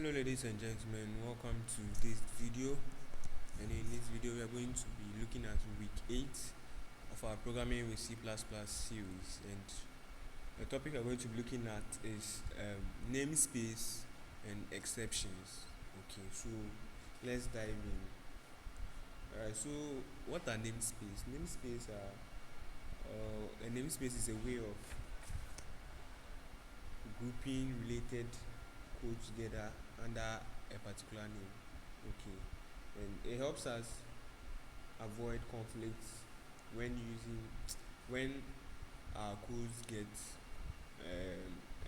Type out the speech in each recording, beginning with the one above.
Hello ladies and gentlemen, welcome to this video. And in this video we are going to be looking at week 8 of our programming with C++ series, and the topic we're going to be looking at is namespace and exceptions. Okay, so let's dive in. Alright, so what are namespace? A namespace is a way of grouping related code together under a particular name. Okay, and it helps us avoid conflicts when our codes get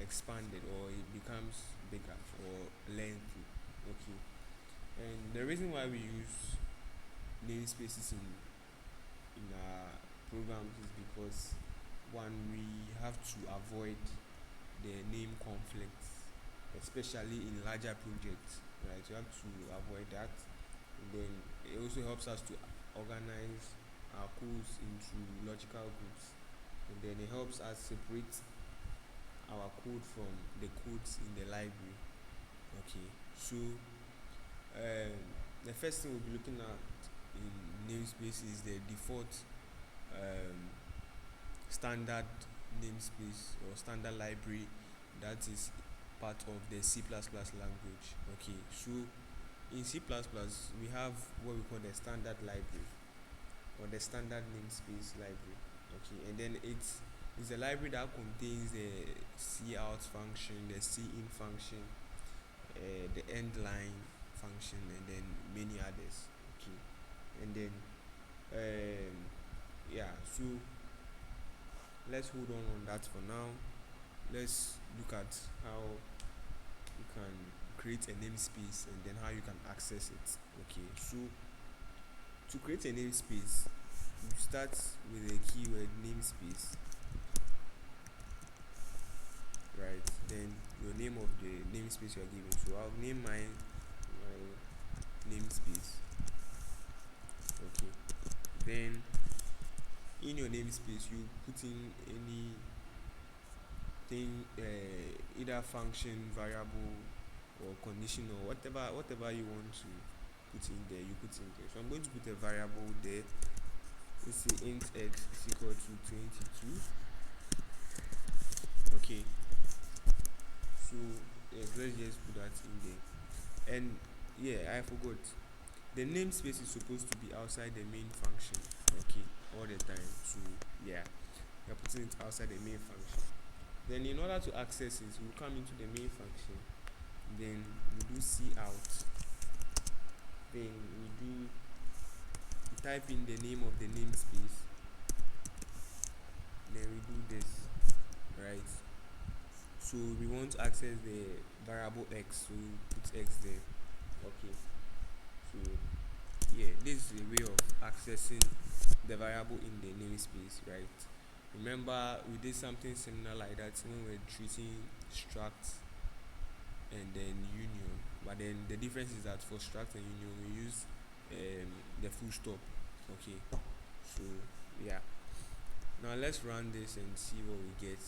expanded or it becomes bigger or lengthy. Okay, and the reason why we use namespaces in our programs is because, one, we have to avoid the name conflicts, especially in larger projects, right? You have to avoid that. And then it also helps us to organize our codes into logical groups, and then it helps us separate our code from the codes in the library. Okay, so the first thing we'll be looking at in namespace is the default standard namespace or standard library that is part of the C++ language. Okay, so in C++ we have what we call the standard library or the standard namespace library. Okay, and then it's a library that contains the cout function, the cin function, the end line function, and then many others. Okay, and then so let's hold on that for now. Let's look at how you can create a namespace and then how you can access it. Okay, so to create a namespace, you start with the keyword namespace, right? Then your name of the namespace you are given. So I'll name my namespace. Okay, then in your namespace you put in anything, either function, variable, or condition, or whatever you want to put in there, you put in there. So I'm going to put a variable there. Let's say int x is equal to 22. Okay, so let's just put that in there. And I forgot, the namespace is supposed to be outside the main function. Okay, all the time. So you're putting it outside the main function. Then in order to access it, we'll come into the main function, then we do cout, then we type in the name of the namespace, then we do this, right? So we want to access the variable x, so we put x there. Okay, so this is a way of accessing the variable in the namespace, right? Remember, we did something similar like that when we were treating struct and then union, but then the difference is that for struct and union we use the full stop. Okay, so now let's run this and see what we get.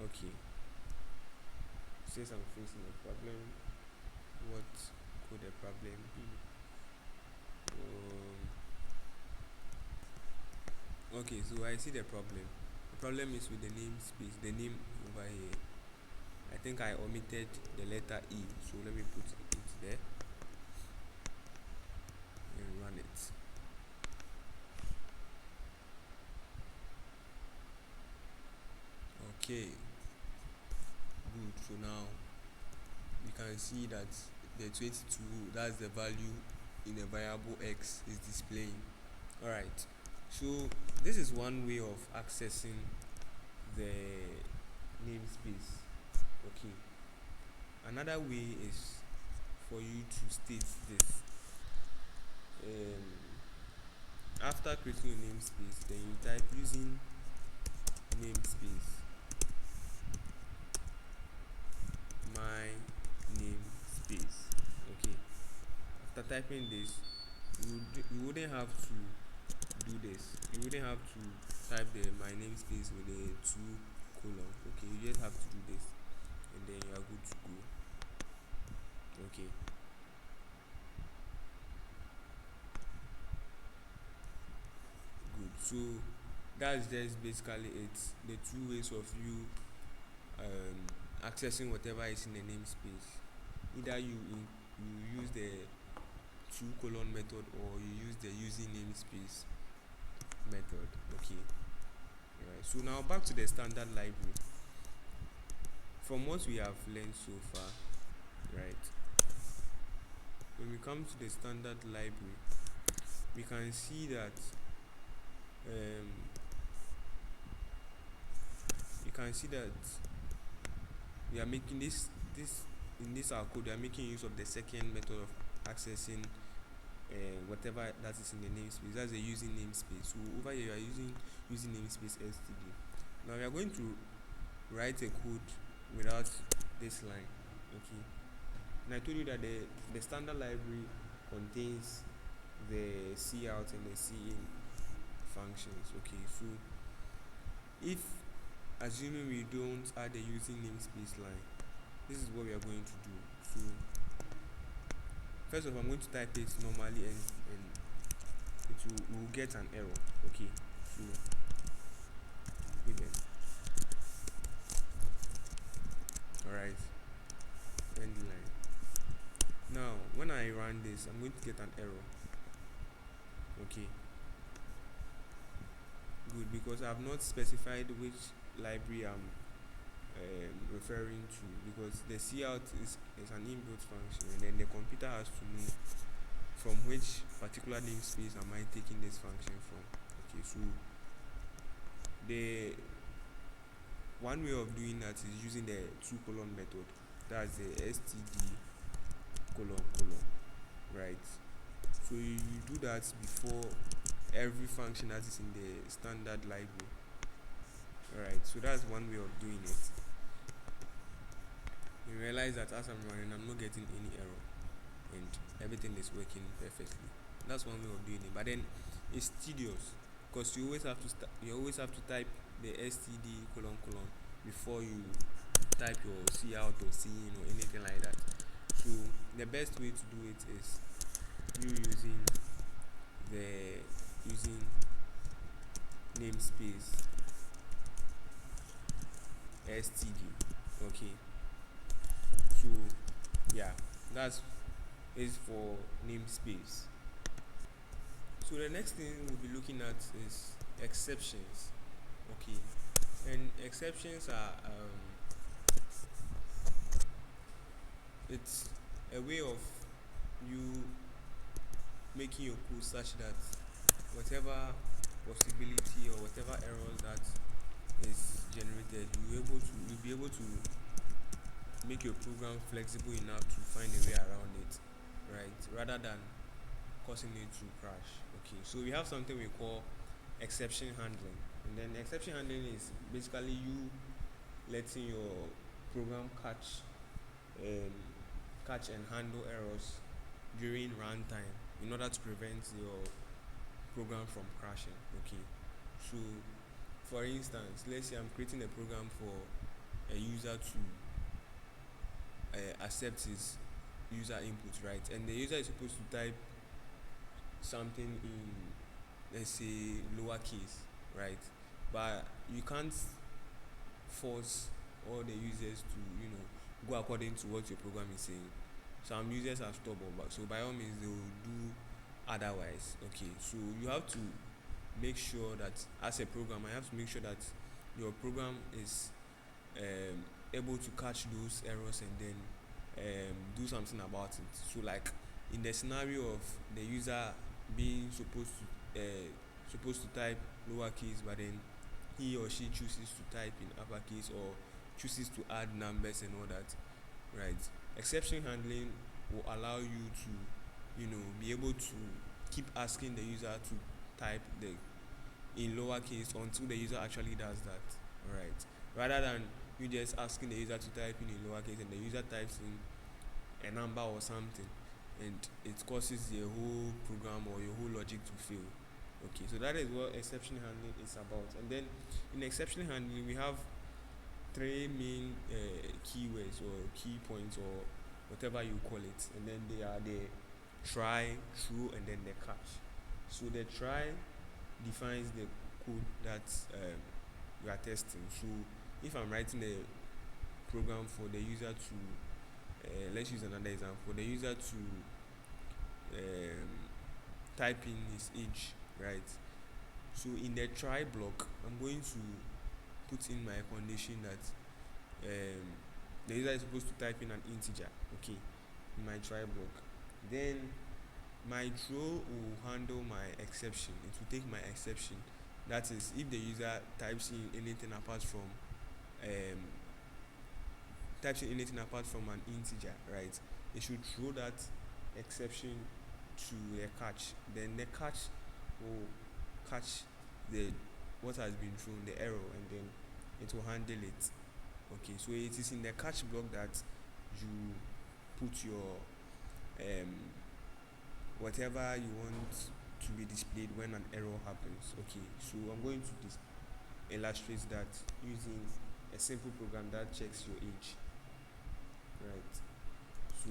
Okay, since I'm facing a problem, what could the problem be? Okay, so I see the problem. The problem is with the namespace, the name over here. I think I omitted the letter E, so let me put it there and run it. Okay, good. So now we can see that the 22, that's the value in the variable x, is displaying. Alright, so this is one way of accessing the namespace. Okay, another way is for you to state this. After creating a namespace, then you type using namespace my namespace. Okay, after typing this, you wouldn't have to do this. You wouldn't have to type the my namespace with a 2 colon. Okay, you just have to do this. So that's just basically it. The two ways of you accessing whatever is in the namespace. Either you use the two colon method, or you use the using namespace method. Okay. Alright. So now back to the standard library. From what we have learned so far, right? When we come to the standard library, we can see that um, we are making this in this our code. We are making use of the second method of accessing whatever that is in the namespace. That's the using namespace. So over here, you are using namespace std. Now we are going to write a code without this line. Okay. And I told you that the standard library contains the cout and the cin functions. Okay. So if, assuming we don't add the using namespace line, this is what we are going to do. So first of all, I'm going to type it normally, and will get an error. Okay. So even alright, end line. Now when I run this, I'm going to get an error. Okay. Good, because I have not specified which library I'm referring to, because the cout is an inbuilt function, and then the computer has to know from which particular namespace am I taking this function from. Okay, so the one way of doing that is using the two colon method. That's the std colon colon, right? So you do that before every function that is in the standard library. Alright, so that's one way of doing it. You realize that as I'm running, I'm not getting any error, and everything is working perfectly. That's one way of doing it. But then it's tedious, because you always have to type the std colon colon before you type your cout or cin or anything like that. So the best way to do it is you using namespace std. Okay. So yeah, that's is for namespace. So the next thing we'll be looking at is exceptions. Okay. And exceptions are it's a way of you making your code such that whatever possibility or whatever errors that is generated, you'll be able to make your program flexible enough to find a way around it, right? Rather than causing it to crash. Okay, so we have something we call exception handling, and then exception handling is basically you letting your program catch and handle errors during runtime in order to prevent your program from crashing. Okay, so for instance, let's say I'm creating a program for a user to accept his user input, right? And the user is supposed to type something in, let's say, lowercase, right? But you can't force all the users to go according to what your program is saying. Some users are stubborn, but so by all means they will do otherwise. Okay, so you have to make sure that as a programmer, you have to make sure that your program is able to catch those errors and then do something about it. So like in the scenario of the user being supposed to type lowercase, but then he or she chooses to type in uppercase, or chooses to add numbers and all that, right? Exception handling will allow you to be able to keep asking the user to type in lowercase until the user actually does that, right? Rather than you just asking the user to type in lowercase and the user types in a number or something, and it causes the whole program or your whole logic to fail. Okay, so that is what exception handling is about. And then in exception handling, we have three main keywords or key points or whatever you call it, and then they are the try, true, and then the catch. So the try defines the code that you are testing. So if I'm writing a program for the user to let's use another example, for the user to type in his age, right? So in the try block, I'm going to put in my condition that the user is supposed to type in an integer, okay, in my try block. Then my throw will handle my exception. It will take my exception. That is, if the user um, types in anything apart from an integer, right? It should throw that exception to a catch. Then the catch will catch the what has been thrown, the error, and then it will handle it. Okay, so it is in the catch block that you put your um, whatever you want to be displayed when an error happens. Okay, so I'm going to illustrate that using a simple program that checks your age, right? So